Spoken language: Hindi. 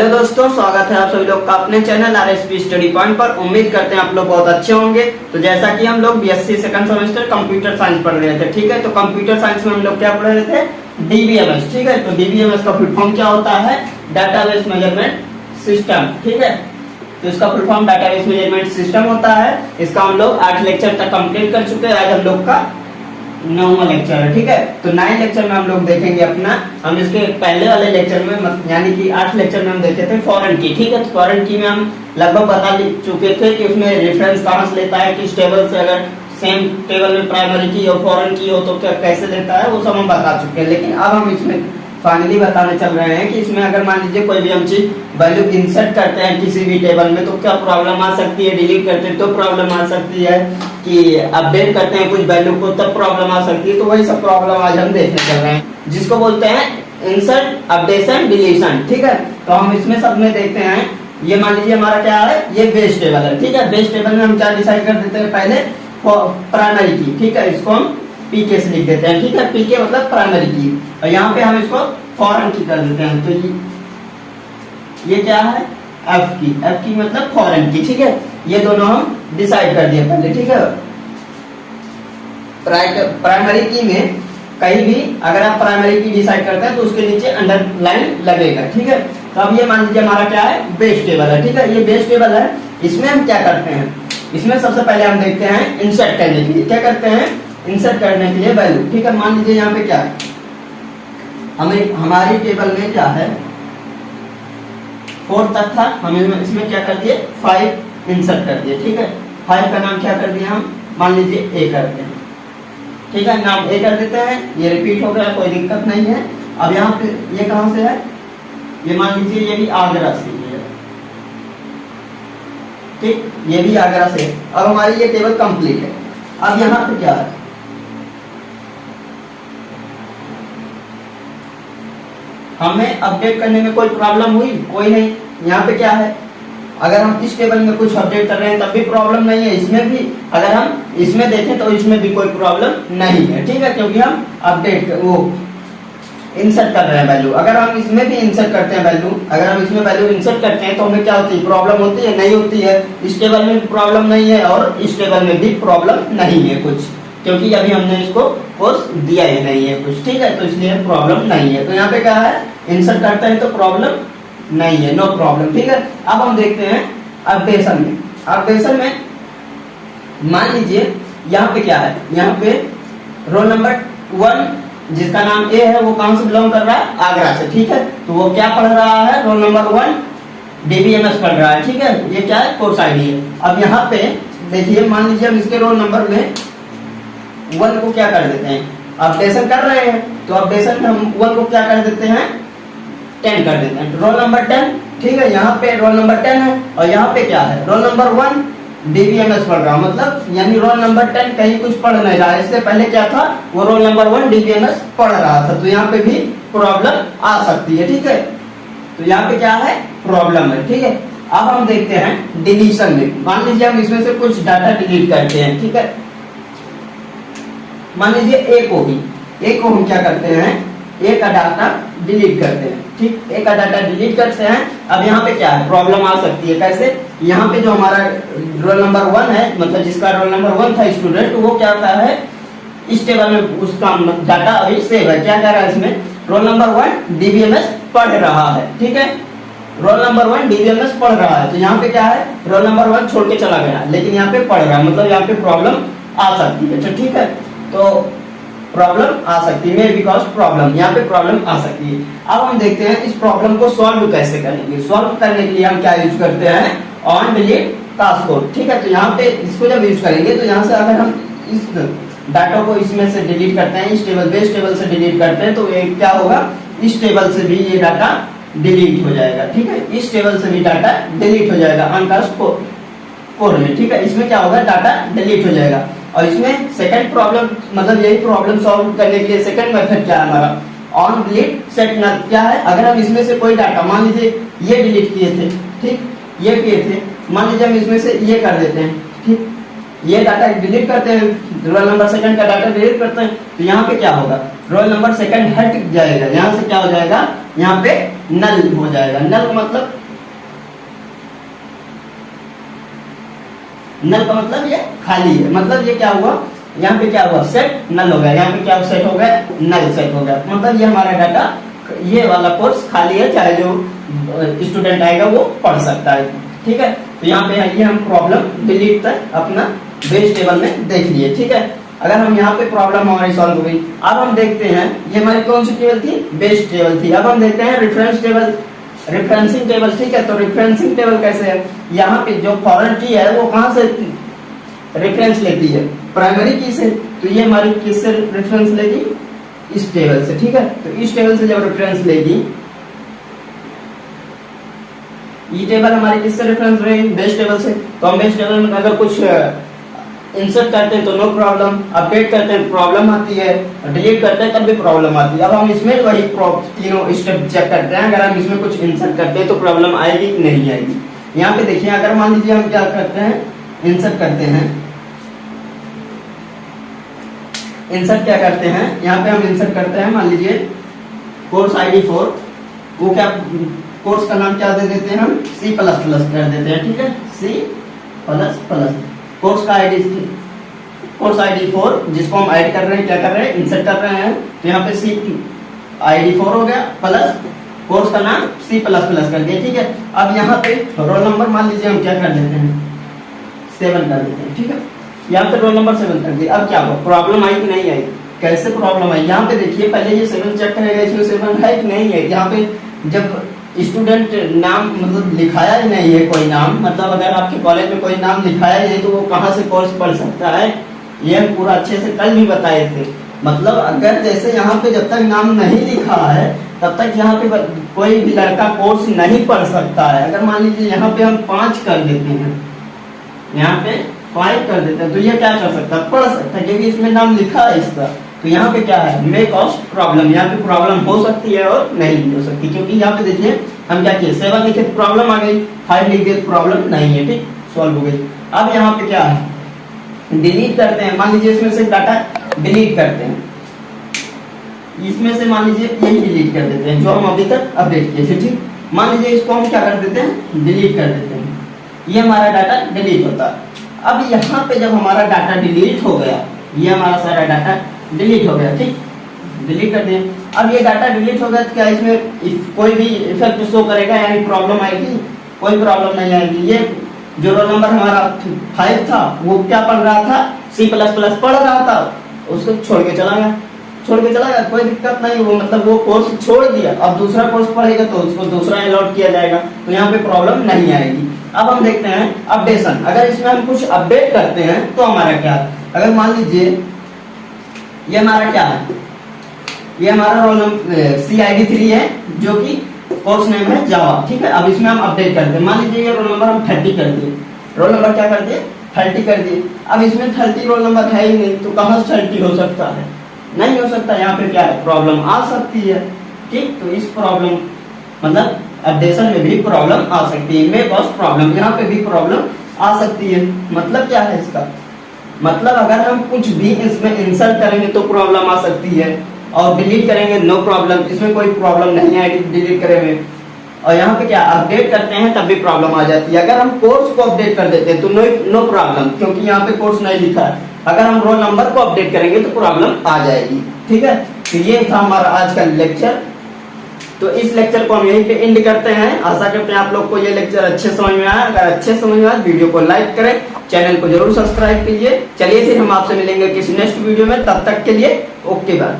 हेलो दोस्तों, स्वागत है आप सभी लोग का अपने चैनल आरएसपी स्टडी पॉइंट पर। उम्मीद करते हैं आप लोग बहुत अच्छे होंगे। तो जैसा कि हम लोग BSc second semester computer science पढ़ रहे थे, ठीक है। तो कंप्यूटर साइंस में हम लोग क्या पढ़ रहे थे? डीबीएमएस, ठीक है। तो डीबीएमएस का फुल फॉर्म क्या होता है? डाटाबेस मेजरमेंट सिस्टम, ठीक है। तो इसका full form database measurement system होता है। इसका हम लोग 8 लेक्चर तक कंप्लीट कर चुके हैं। आज हम लोग का 9वां लेक्चर है, ठीक है। तो 9 लेक्चर में हम लोग देखेंगे अपना, हम इसके पहले वाले लेक्चर में यानी कि 8 लेक्चर में हम देखे थे फॉरेन की, ठीक है। तो फॉरेन की में हम लगभग बता चुके थे कि उसमें रेफरेंस कहाँ से लेता है, किस टेबल से, अगर सेम टेबल में प्राइमरी की और फॉरेन की हो तो क्या कैसे लेता है, वो सब हम बता चुके हैं। लेकिन अब हम इसमें फाइनली बताने चल रहे हैं कि इसमें अगर मान लीजिए कोई भी हम चीज वैल्यू इंसर्ट करते हैं किसी भी टेबल में तो क्या प्रॉब्लम आ सकती है, डिलीट करते हैं तो प्रॉब्लम आ सकती है, कि अपडेट करते हैं कुछ वैल्यू को तब प्रॉब्लम आ सकती है। तो वही सब प्रॉब्लम आज हम देखने चल रहे हैं, जिसको बोलते हैं इंसर्ट, अपडेशन, डिलीशन, ठीक है। तो हम इसमें सब में देखते हैं। ये मान लीजिए हमारा क्या है, ये बेस टेबल है, ठीक है। बेस टेबल में हम क्या डिसाइड कर देते हैं? पहले प्राइमरी की, ठीक है। इसको हम पीके से लिख देते हैं, ठीक है। पीके मतलब प्राइमरी की, और यहाँ पे हम इसको फॉरेन की कर देते हैं। तो ये क्या है? एफ की मतलब फॉरेन की, ठीक है। ये दोनों हम डिसाइड कर दिए पहले, ठीक है। प्राइमरी की में कहीं भी अगर आप प्राइमरी की डिसाइड करते हैं तो उसके नीचे अंडरलाइन लगेगा, ठीक है। तो अब ये मान लीजिए हमारा क्या है? बेस टेबल है, ठीक है। ये बेस टेबल है। इसमें हम क्या करते हैं? इसमें सबसे पहले हम देखते हैं इंसर्ट करने के लिए क्या करते हैं? इंसर्ट करने के लिए वैल्यू, ठीक है। मान लीजिए यहाँ पे क्या है, हमें हमारी टेबल में क्या है 4 तक था, हम इसमें क्या कर दिए 5 इंसर्ट कर दिए, ठीक है। 5 का नाम क्या कर दिया हम? मान लीजिए ए करते हैं, ठीक है। नाम ए कर देते हैं। ये रिपीट हो गया, कोई दिक्कत नहीं है। अब यहाँ पे ये कहां से है? ये मान लीजिए ये भी आगरा से है, ठीक। ये भी आगरा से। अब हमारी ये टेबल कंप्लीट है। अब यहाँ पे क्या है? हमें अपडेट करने में कोई प्रॉब्लम हुई? कोई नहीं। यहाँ पे क्या है? अगर हम इस टेबल में कुछ अपडेट कर रहे हैं तब भी प्रॉब्लम नहीं है। इसमें भी अगर हम इसमें देखें तो इसमें भी कोई प्रॉब्लम नहीं है, ठीक है। क्योंकि हम अपडेट वो इंसर्ट कर रहे हैं वैल्यू। अगर हम इसमें भी इंसर्ट करते हैं वैल्यू, अगर हम इसमें वैल्यू इंसर्ट करते हैं तो हमें क्या होती है? प्रॉब्लम होती है? नहीं होती है। इस टेबल में प्रॉब्लम नहीं है और इस टेबल में भी प्रॉब्लम नहीं है कुछ, क्योंकि अभी हमने इसको कोर्स दिया ही नहीं है कुछ, ठीक है। तो इसलिए प्रॉब्लम नहीं है। तो यहाँ पे क्या है? इंसर्ट करते हैं तो प्रॉब्लम नहीं है, नो प्रॉब्लम, ठीक है। अब हम देखते हैं अपडेशन में। अपडेशन में मान लीजिए यहाँ पे क्या है? यहाँ पे रोल नंबर 1 जिसका नाम ए है वो कहां से बिलोंग कर रहा है? आगरा से, ठीक है। तो वो क्या पढ़ रहा है? रोल नंबर 1 डीबीएमएस पढ़ रहा है, ठीक है। ये क्या है? कोर्स आईडी है। अब यहाँ पे देखिए, मान लीजिए हम इसके रोल नंबर में 1 को क्या कर देते हैं? अपडेशन कर रहे हैं तो अपडेशन में हम 1 को क्या कर देते हैं? 10 कर देते हैं। रोल नंबर 10, ठीक है। यहाँ पे रोल नंबर 10 है और यहाँ पे क्या है? रोल नंबर 1 डीबीएमएस पढ़ रहा, मतलब यानी रोल नंबर 10 कहीं कुछ पढ़ नहीं रहा है। इससे पहले क्या था? वो रोल नंबर 1 डीबीएमएस पढ़ रहा था। तो यहाँ पे भी प्रॉब्लम आ सकती है, ठीक है। तो यहाँ पे क्या है? प्रॉब्लम है, ठीक है। अब हम देखते हैं डिलीशन में। मान लीजिए हम इसमें से कुछ डाटा डिलीट करते हैं, ठीक है। मान लीजिए ए को हम क्या करते हैं? ए का डाटा डिलीट करते हैं, ठीक। ए का डाटा डिलीट करते हैं। अब यहाँ पे क्या है? प्रॉब्लम आ सकती है। कैसे? यहाँ पे जो हमारा रोल नंबर 1 है, मतलब जिसका रोल नंबर 1 था स्टूडेंट, वो क्या कर है? इस टेबल में उसका डाटा अभी सेव है। क्या कह रहा है इसमें? रोल नंबर 1 डीबीएमएस पढ़ रहा है, ठीक है। रोल नंबर 1 डीबीएमएस पढ़ रहा है। तो यहाँ पे क्या है? रोल नंबर 1 छोड़ के चला गया, लेकिन यहाँ पे पढ़ रहा है, मतलब यहाँ पे प्रॉब्लम आ सकती है, तो ठीक है। तो प्रॉब्लम आ सकती है, बिकॉज प्रॉब्लम, यहाँ पे प्रॉब्लम आ सकती है। अब हम देखते हैं इस प्रॉब्लम को सॉल्व कैसे करेंगे। सॉल्व करने के लिए हम क्या यूज करते हैं? ऑन डिलीट टास्क कोड, ठीक है। तो यहाँ पे इसको जब यूज करेंगे तो यहाँ से अगर हम इस डाटा को इसमें से डिलीट करते हैं, इस टेबल बेस टेबल से डिलीट करते हैं, तो ये क्या होगा? इस टेबल से भी ये डाटा डिलीट हो जाएगा, ठीक है। इस टेबल से भी डाटा डिलीट हो जाएगा अनकास्ट कोड में, ठीक है। इसमें क्या होगा? डाटा डिलीट हो जाएगा। और इसमें सेकंड प्रॉब्लम, मतलब यही प्रॉब्लम सॉल्व करने के लिए सेकंड मेथड क्या है हमारा? ऑन डिलीट सेट न क्या है? अगर हम इसमें से कोई डाटा, मान लीजिए ये डिलीट किए थे, ठीक, ये किए थे, मान लीजिए हम इसमें से ये कर देते हैं, ठीक। ये डाटा डिलीट करते हैं, रोल नंबर सेकंड का डाटा डिलीट करते हैं, तो यहाँ पे क्या होगा? रोल नंबर सेकंड हट जाएगा। यहाँ से क्या हो जाएगा? यहाँ पे नल हो जाएगा। नल का मतलब ये खाली है, मतलब ये क्या हुआ, यहाँ पे क्या हुआ, सेट नल हो गया, यहाँ पे क्या सेट हो गया, नल सेट हो गया, मतलब ये हमारा डाटा, ये वाला कोर्स खाली है, चाहे जो स्टूडेंट आएगा वो पढ़ सकता है। ठीक है, तो यहाँ पे ये हम प्रॉब्लम डिलीट तक अपना बेस टेबल में देख लिए। ठीक है, अगर हम यहाँ पे प्रॉब्लम हमारी सॉल्व हो गई। अब हम देखते हैं ये हमारी कौन सी टेबल थी, बेस टेबल थी। अब हम देखते हैं रेफरेंस टेबल, रेफरेंसिंग टेबल। ठीक है, तो रेफरेंसिंग टेबल कैसे है, यहाँ पे जो फॉरेन की है वो कहाँ से रेफरेंस लेती है, प्राइमरी की से, तो ये हमारी किससे रेफरेंस लेगी, इस टेबल से। ठीक है, तो इस टेबल से जब रेफरेंस लेगी, ये टेबल हमारी किससे रेफरेंस रहेगी, बेस टेबल से। तो हम बेस टेबल में अगर कुछ इंसर्ट करते हैं तो नो प्रॉब्लम, अपडेट करते हैं प्रॉब्लम आती है, डिलीट करते हैं तब भी प्रॉब्लम आती है। अब हम इसमें वही तीनों स्टेप चेक करते हैं, अगर हम इसमें कुछ इंसर्ट करते हैं तो प्रॉब्लम आएगी कि नहीं आएगी। यहाँ पे देखिए, अगर मान लीजिए हम क्या करते हैं, इंसर्ट करते हैं, इंसर्ट क्या करते हैं, यहाँ पे हम इंसर्ट करते हैं, मान लीजिए कोर्स ID 4, वो क्या, कोर्स का नाम क्या दे देते हैं हम, C++ कर देते हैं। ठीक है, C++, कोर्स का कोर्स ID 4, जिसको हम ऐड कर रहे हैं, क्या कर रहे हैं, इंसर्ट कर रहे हैं, तो यहाँ पे ID 4 हो गया, प्लस कोर्स का नाम C++ कर दिया। ठीक है, अब यहाँ पे रोल नंबर मान लीजिए हम क्या कर देते हैं, 7 कर देते हैं। ठीक है, यहाँ पे रोल नंबर 7 कर दिया। अब क्या हुआ, प्रॉब्लम आई कि नहीं आई, कैसे प्रॉब्लम आई, यहाँ पे देखिए, पहले ये 7 चेक करेगा इसमें 7 है कि नहीं है। यहाँ पे जब स्टूडेंट नाम मतलब लिखाया ही नहीं है कोई नाम, मतलब अगर आपके कॉलेज में कोई नाम लिखाया ही नहीं तो वो कहाँ से कोर्स पढ़ सकता है, ये हम पूरा अच्छे से कल भी बताए थे। मतलब अगर जैसे यहाँ पे जब तक नाम नहीं लिखा है तब तक यहाँ पे कोई भी लड़का कोर्स नहीं पढ़ सकता है। अगर मान लीजिए यहाँ पे हम 5 कर देते हैं, यहाँ पे 5 कर देते हैं, तो ये क्या कर सकता है, पढ़ सकता है, क्योंकि इसमें नाम लिखा है इसका। तो यहाँ पे क्या है, मे कॉज प्रॉब्लम, यहाँ पे प्रॉब्लम हो सकती है और नहीं भी हो सकती, क्योंकि यहाँ पे देखिए हम क्या किए, 7 लिखे प्रॉब्लम आ गई, 5 लिख दिए प्रॉब्लम नहीं है। ठीक, सॉल्व हो गई। अब यहाँ पे क्या है, डिलीट करते हैं, मान लीजिए इसमें से डाटा डिलीट करते हैं, इसमें से मान लीजिए यही डिलीट कर देते हैं जो हम अभी तक अपडेट किए थे। ठीक, मान लीजिए इसको हम क्या कर देते हैं, डिलीट कर देते हैं, ये हमारा डाटा डिलीट होता है। अब यहाँ पे जब हमारा डाटा डिलीट हो गया, ये हमारा सारा डाटा डिलीट हो गया। ठीक, डिलीट कर दिए। अब ये डाटा डिलीट हो गया तो क्या इसमें कोई भी इफेक्ट शो करेगा, यानी प्रॉब्लम आएगी, कोई प्रॉब्लम नहीं आएगी। ये जो रोल नंबर हमारा 5 था वो क्या पढ़ रहा था, C++ पढ़ रहा था, उसको छोड़ के चला गया, कोई दिक्कत नहीं, वो मतलब वो कोर्स छोड़ दिया, अब दूसरा कोर्स पढ़ेगा तो उसको दूसरा अलॉट किया जाएगा, तो यहाँ पे प्रॉब्लम नहीं आएगी। अब हम देखते हैं अपडेशन, अगर इसमें हम कुछ अपडेट करते हैं तो हमारा क्या है, अगर मान लीजिए ये हमारा क्या है, ये हमारा रोल नंबर CID 3 है, जो कि कोर्स नेम है जावा। ठीक है, अब इसमें हम अपडेट करते हैं, मान लीजिए ये रोल नंबर हम 30 कर दिए, रोल नंबर क्या कर दिए, 30 कर दिए। अब इसमें 30 रोल नंबर है ही नहीं, तो कहाँ से 30 हो सकता है, नहीं हो सकता, यहाँ पे क्या है, प्रॉब्लम आ सकती है। ठीक, तो इस प्रॉब्लम मतलब अपडेशन में भी प्रॉब्लम आ सकती है, मे कॉज प्रॉब्लम, यहाँ पे भी प्रॉब्लम आ सकती है। मतलब क्या है इसका, मतलब अगर हम कुछ भी इसमें इंसर्ट करेंगे तो प्रॉब्लम आ सकती है, और डिलीट करेंगे नो प्रॉब्लम, इसमें कोई प्रॉब्लम नहीं आएगी डिलीट करेंगे। और यहाँ पे क्या अपडेट करते हैं तब भी प्रॉब्लम आ जाती है। अगर हम कोर्स को अपडेट कर देते हैं तो नो प्रॉब्लम, क्योंकि यहाँ पे कोर्स नहीं लिखा है। अगर हम रोल नंबर को अपडेट करेंगे तो प्रॉब्लम आ जाएगी। ठीक है, तो ये था हमारा आज का लेक्चर। तो इस लेक्चर को हम यहीं पे एंड करते हैं। आशा करते हैं आप लोग को ये लेक्चर अच्छे समझ में आया। अगर अच्छे समझ में आया वीडियो को लाइक करें, चैनल को जरूर सब्सक्राइब कीजिए। चलिए फिर हम आपसे मिलेंगे किसी नेक्स्ट वीडियो में, तब तक के लिए ओके बाय।